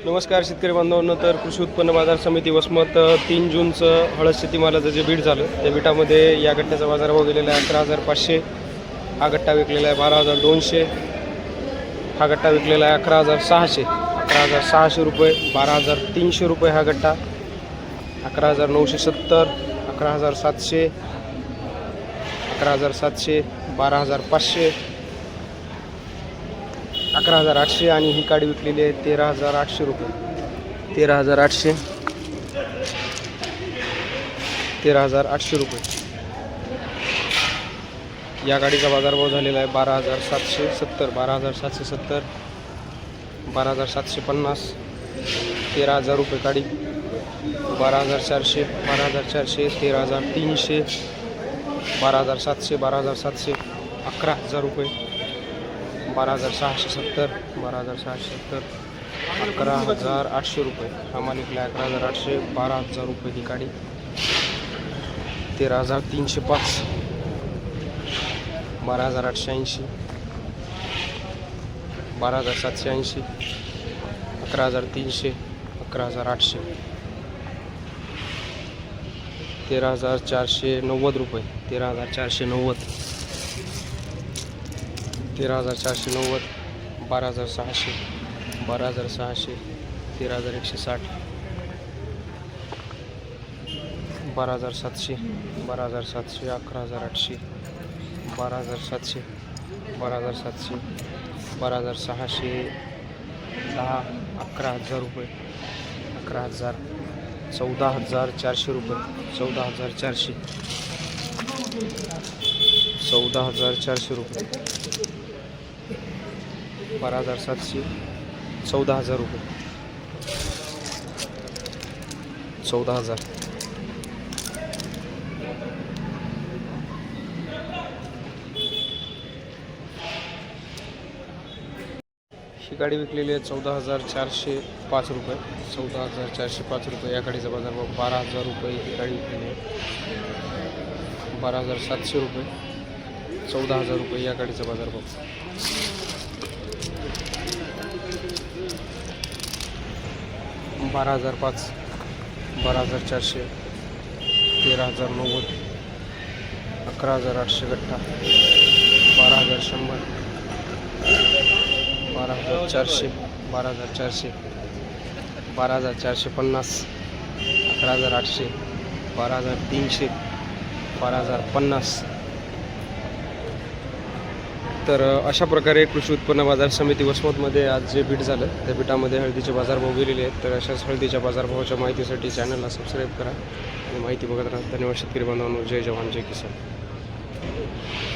नमस्कार शेतकरी बांधवांनो. तर कृषी उत्पन्न बाजार समिती वसमत 3 जूनचं हळद शेतीमालाचं जे बीट झालं त्या बीटामध्ये या गट्ट्याचा बाजारभाव गेलेला आहे 11,500. हा गट्टा विकलेला आहे 12,200. हा गट्टा विकलेला आहे 11,600. 11,600 रुपये. 12,300 रुपये हा गट्टा. 11,970. 11,700. 11,700. 12,500. 11,800 आणि ही काडी विकलेली आहे 13,800 रुपये. 13,800. 13,800 रुपये. या गाडीचा बाजारभाव झालेला आहे 12,770. 12,770. 12,750. 13,000 रुपये काडी. 12,400. 12,400. 13,300. 12,700. 12,700. 11,000 रुपये. 12,670. 12,670. 11,800 रुपये. हा मालिकला 11,800. 12,000 रुपये ही गाडी. 13,305. 12,880. 12,780. 11,300. 11,800. 13,490 रुपये. 13,490. 13,490. 12,600. 12,600. 13,160. 12,700. 12,700. 11,800. 12,700. 12,700. 12,600. 11,000 रुपये. 11,000. 14,400 रुपये. 14,400. 14,400 रुपये. 12,700. 14,000 रुपये. 14,000. ही गाडी विकलेली आहे 14,405 रुपये. 14,405 रुपये. या गाडीचा बाजारभाव 12,000 रुपये ही गाडी विकलेली आहे. 12,700 रुपये. 14,000 रुपये या गाडीचा बाजारभाव. 12,005. 12,400. 13,090. 11,800 गट्टा. 12,100. 12,400. 12,400. 12,450. 11,800. 12,300. 12,050. तर अशा प्रकारे कृषी उत्पन्न बाजार समिती वसमतमध्ये आज जे बीट झालं त्या बीटामध्ये हळदीचे बाजारभाव गेलेले आहेत. तर अशाच हळदीच्या बाजारभावाच्या माहितीसाठी चॅनलला सबस्क्राईब करा आणि माहिती बघत राहा. धन्यवाद शेतकरी बांधवांनो. जय जवान जय किसान.